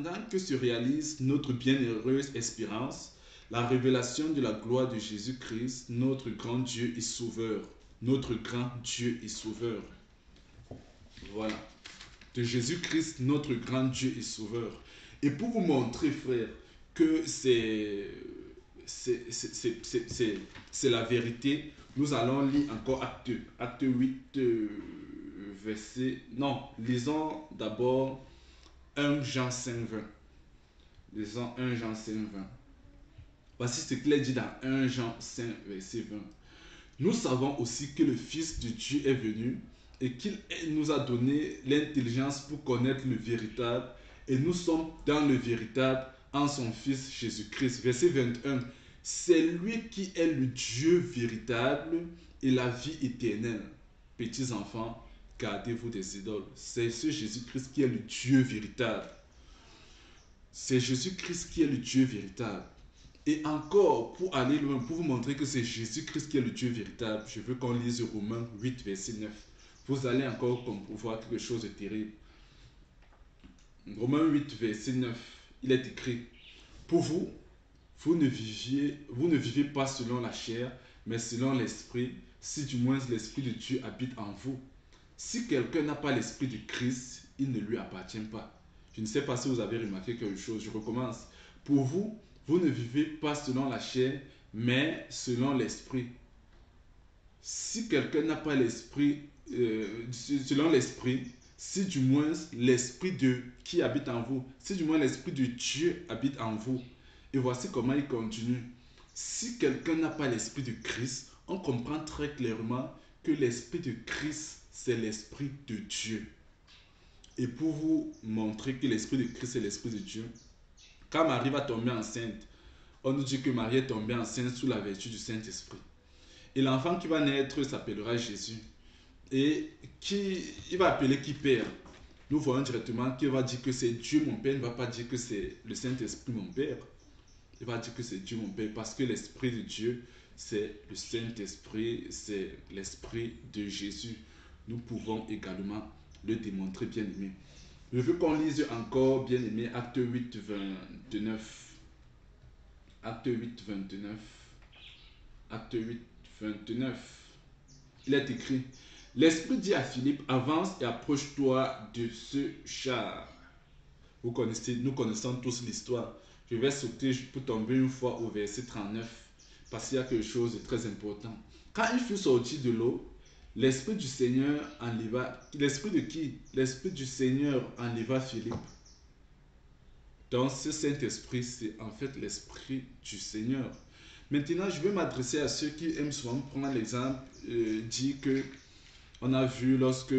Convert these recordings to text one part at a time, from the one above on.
pendant que se réalise notre bienheureuse espérance, la révélation de la gloire de Jésus-Christ, notre grand Dieu et Sauveur. Notre grand Dieu et Sauveur. Voilà. De Jésus-Christ, notre grand Dieu et Sauveur. Et pour vous montrer, frère, que c'est la vérité, nous allons lire encore acte 8, verset... Non, lisons d'abord 1 Jean 5, 20. Lisons 1 Jean 5, 20. Voici ce qu'il est dit dans 1 Jean 5, verset 20. Nous savons aussi que le Fils de Dieu est venu et qu'il nous a donné l'intelligence pour connaître le véritable, et nous sommes dans le véritable en son Fils Jésus-Christ. Verset 21. C'est lui qui est le Dieu véritable et la vie éternelle. Petits enfants, gardez-vous des idoles. C'est ce Jésus-Christ qui est le Dieu véritable. C'est Jésus-Christ qui est le Dieu véritable. Et encore, pour aller loin, pour vous montrer que c'est Jésus-Christ qui est le Dieu véritable, je veux qu'on lise Romains 8, verset 9. Vous allez encore voir quelque chose de terrible. Romains 8, verset 9, il est écrit: pour vous, vous ne vivez pas selon la chair, mais selon l'esprit, si du moins l'esprit de Dieu habite en vous. Si quelqu'un n'a pas l'esprit de Christ, il ne lui appartient pas. Je ne sais pas si vous avez remarqué quelque chose, je recommence. Pour vous, vous ne vivez pas selon la chair, mais selon l'esprit. Si quelqu'un n'a pas l'esprit, selon l'esprit, si du moins l'esprit de qui habite en vous, si du moins l'esprit de Dieu habite en vous. Et voici comment il continue. Si quelqu'un n'a pas l'esprit de Christ, on comprend très clairement que l'esprit de Christ, c'est l'esprit de Dieu. Et pour vous montrer que l'esprit de Christ est l'esprit de Dieu, quand Marie va tomber enceinte, on nous dit que Marie est tombée enceinte sous la vertu du Saint-Esprit. Et l'enfant qui va naître s'appellera Jésus. Et il va appeler qui Père. Nous voyons directement qu'il va dire que c'est Dieu mon Père. Il ne va pas dire que c'est le Saint-Esprit mon Père. Il va dire que c'est Dieu mon Père parce que l'Esprit de Dieu, c'est le Saint-Esprit, c'est l'Esprit de Jésus. Nous pouvons également le démontrer, bien aimé. Je veux qu'on lise encore, bien aimé, acte 8, 29. Acte 8, 29. Acte 8, 29. Il est écrit: l'Esprit dit à Philippe, avance et approche-toi de ce char. Nous connaissons tous l'histoire. Je vais sauter pour tomber une fois au verset 39, parce qu'il y a quelque chose de très important. Quand il fut sorti de l'eau, l'Esprit du Seigneur enleva... L'Esprit de qui? L'Esprit du Seigneur enleva Philippe. Donc ce Saint-Esprit, c'est en fait l'Esprit du Seigneur. Maintenant, je vais m'adresser à ceux qui aiment souvent prendre l'exemple, dire que on a vu lorsque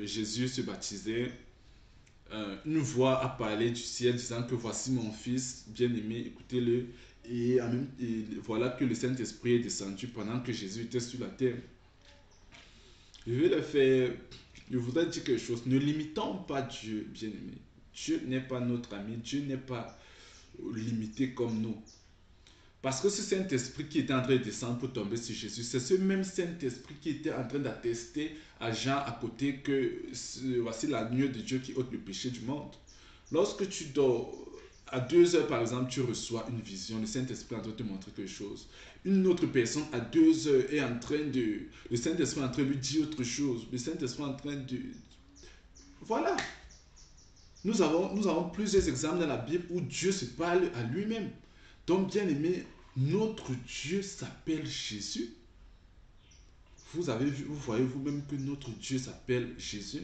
Jésus se baptisait, une voix a parlé du ciel disant que voici mon fils bien-aimé, écoutez-le. Et voilà que le Saint-Esprit est descendu pendant que Jésus était sur la terre. Je voudrais dire quelque chose. Ne limitons pas Dieu, bien-aimé. Dieu n'est pas notre ami. Dieu n'est pas limité comme nous. Parce que ce Saint-Esprit qui était en train de descendre pour tomber sur Jésus, c'est ce même Saint-Esprit qui était en train d'attester à Jean à côté que voici l'agneau de Dieu qui ôte le péché du monde. Lorsque tu dors, à 2 heures par exemple, tu reçois une vision, le Saint-Esprit est en train de te montrer quelque chose. Une autre personne à 2 heures est en train de... Le Saint-Esprit est en train de lui dire autre chose. Le Saint-Esprit est en train de... Voilà. Nous avons plusieurs exemples dans la Bible où Dieu se parle à lui-même. Donc, bien aimé, notre Dieu s'appelle Jésus. Vous voyez vous-même que notre Dieu s'appelle Jésus.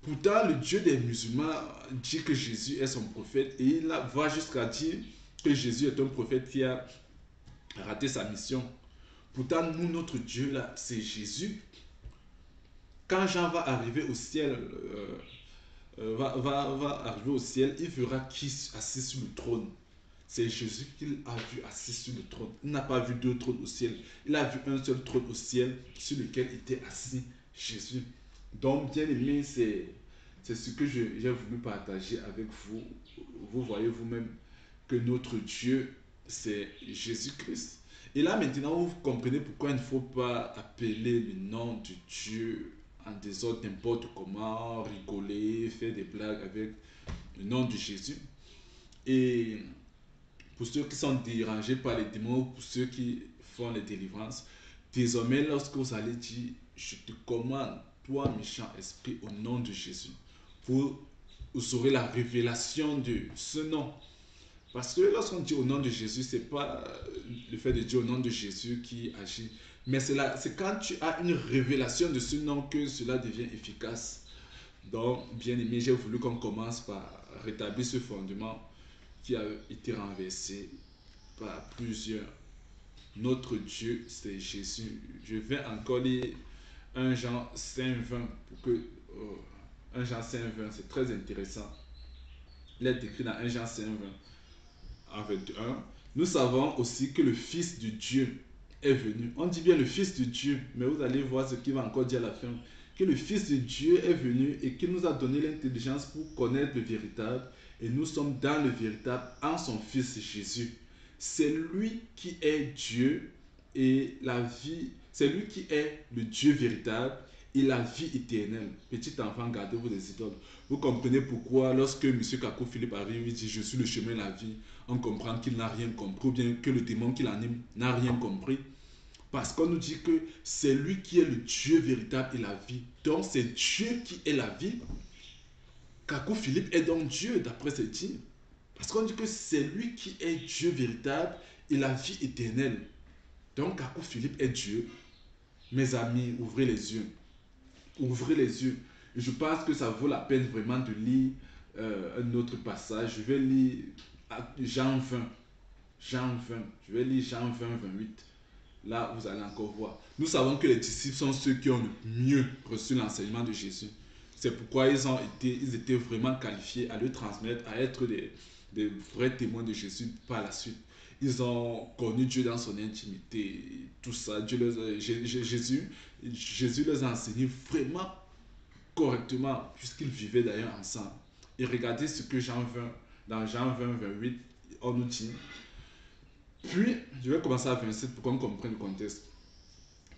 Pourtant, le Dieu des musulmans dit que Jésus est son prophète et il va jusqu'à dire que Jésus est un prophète qui a raté sa mission. Pourtant, nous, notre Dieu là, c'est Jésus. Quand Jean va arriver au ciel, va arriver au ciel, il verra qui assis sur le trône. C'est Jésus qu'il a vu assis sur le trône. Il n'a pas vu 2 trônes au ciel. Il a vu un seul trône au ciel sur lequel était assis Jésus. Donc, bien aimé, c'est ce que j'ai voulu partager avec vous. Vous voyez vous-même que notre Dieu, c'est Jésus-Christ. Et là, maintenant, vous comprenez pourquoi il ne faut pas appeler le nom de Dieu en désordre n'importe comment, rigoler, faire des blagues avec. le nom de Jésus. Et pour ceux qui sont dérangés par les démons, pour ceux qui font les délivrances, désormais, lorsque vous allez dire, je te commande, toi, méchant esprit, au nom de Jésus, vous aurez la révélation de ce nom. Parce que lorsqu'on dit au nom de Jésus, ce n'est pas le fait de dire au nom de Jésus qui agit, mais c'est quand tu as une révélation de ce nom que cela devient efficace. Donc, bien aimé, j'ai voulu qu'on commence par rétablir ce fondement qui a été renversé par plusieurs. Notre Dieu, c'est Jésus. Je vais encore lire 1 Jean 5, 20 pour que 1 Jean 5, 20, c'est très intéressant. Il est écrit dans 1 Jean 5, 20 en 21. Nous savons aussi que le Fils de Dieu est venu. On dit bien le Fils de Dieu, mais vous allez voir ce qu'il va encore dire à la fin. Que le Fils de Dieu est venu et qu'il nous a donné l'intelligence pour connaître le véritable. Et nous sommes dans le véritable en son Fils Jésus. C'est lui qui est Dieu et la vie. C'est lui qui est le Dieu véritable et la vie éternelle. Petit enfant, gardez-vous des idoles. Vous comprenez pourquoi lorsque M. Kakou Philippe arrive, il dit je suis le chemin de la vie. On comprend qu'il n'a rien compris ou bien que le démon qui l'anime n'a rien compris. Parce qu'on nous dit que c'est lui qui est le Dieu véritable et la vie. Donc c'est Dieu qui est la vie. Kakou Philippe est donc Dieu d'après ces dires. Parce qu'on dit que c'est lui qui est Dieu véritable et la vie éternelle. Donc Kakou Philippe est Dieu. Mes amis, ouvrez les yeux. Ouvrez les yeux. Je pense que ça vaut la peine vraiment de lire un autre passage. Je vais lire Jean 20. Jean 20. Je vais lire Jean 20, 28. Là, vous allez encore voir. Nous savons que les disciples sont ceux qui ont le mieux reçu l'enseignement de Jésus. C'est pourquoi ils étaient vraiment qualifiés à le transmettre, à être des vrais témoins de Jésus par la suite. Ils ont connu Dieu dans son intimité, tout ça. Jésus les a enseignés vraiment correctement, puisqu'ils vivaient d'ailleurs ensemble. Et regardez ce que dans Jean 20, 28, on nous dit. Puis, je vais commencer à 27 pour qu'on comprenne le contexte.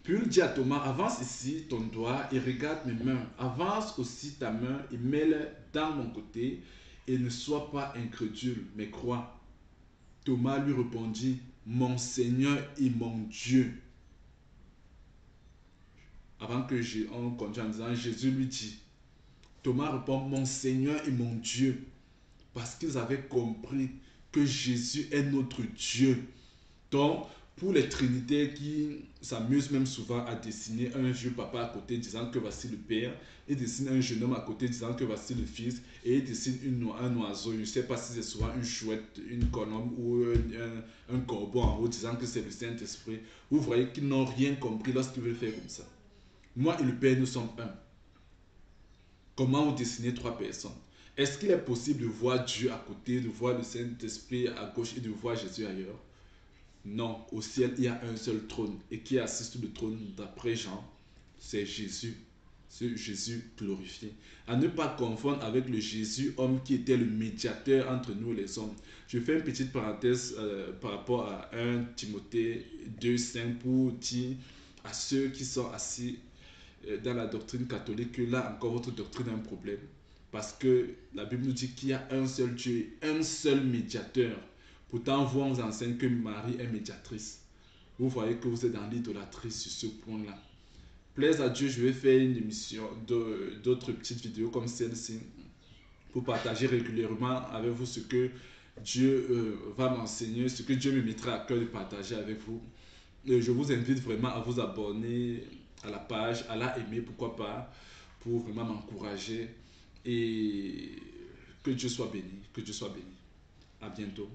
Puis il dit à Thomas, avance ici ton doigt et regarde mes mains. Avance aussi ta main et mets-la dans mon côté et ne sois pas incrédule, mais crois. Thomas lui répondit, mon Seigneur et mon Dieu. Avant que on continue en disant, Jésus lui dit, Thomas répond, mon Seigneur et mon Dieu. Parce qu'ils avaient compris que Jésus est notre Dieu. Donc, pour les trinitaires qui s'amusent même souvent à dessiner un vieux papa à côté disant que voici le père, et dessinent un jeune homme à côté disant que voici le fils, et ils dessinent un oiseau, je ne sais pas si c'est souvent une chouette, une colombe ou un corbeau en haut disant que c'est le Saint-Esprit. Vous voyez qu'ils n'ont rien compris lorsqu'ils veulent faire comme ça. Moi et le Père, nous sommes un. Comment vous dessinez trois personnes? Est-ce qu'il est possible de voir Dieu à côté, de voir le Saint-Esprit à gauche et de voir Jésus ailleurs? Non, au ciel, il y a un seul trône. Et qui assiste sur le trône, d'après Jean, c'est Jésus. Ce Jésus glorifié. À ne pas confondre avec le Jésus, homme qui était le médiateur entre nous les hommes. Je fais une petite parenthèse par rapport à 1 Timothée 2, 5 pour dire à ceux qui sont assis dans la doctrine catholique que là encore votre doctrine a un problème. Parce que la Bible nous dit qu'il y a un seul Dieu, un seul médiateur. Pourtant, vous, on vous enseigne que Marie est médiatrice. Vous voyez que vous êtes dans l'idolâtrie sur ce point-là. Plaise à Dieu, je vais faire une émission d'autres petites vidéos comme celle-ci pour partager régulièrement avec vous ce que Dieu va m'enseigner, ce que Dieu me mettra à cœur de partager avec vous. Et je vous invite vraiment à vous abonner à la page, à la aimer, pourquoi pas, pour vraiment m'encourager et que Dieu soit béni, que Dieu soit béni. À bientôt.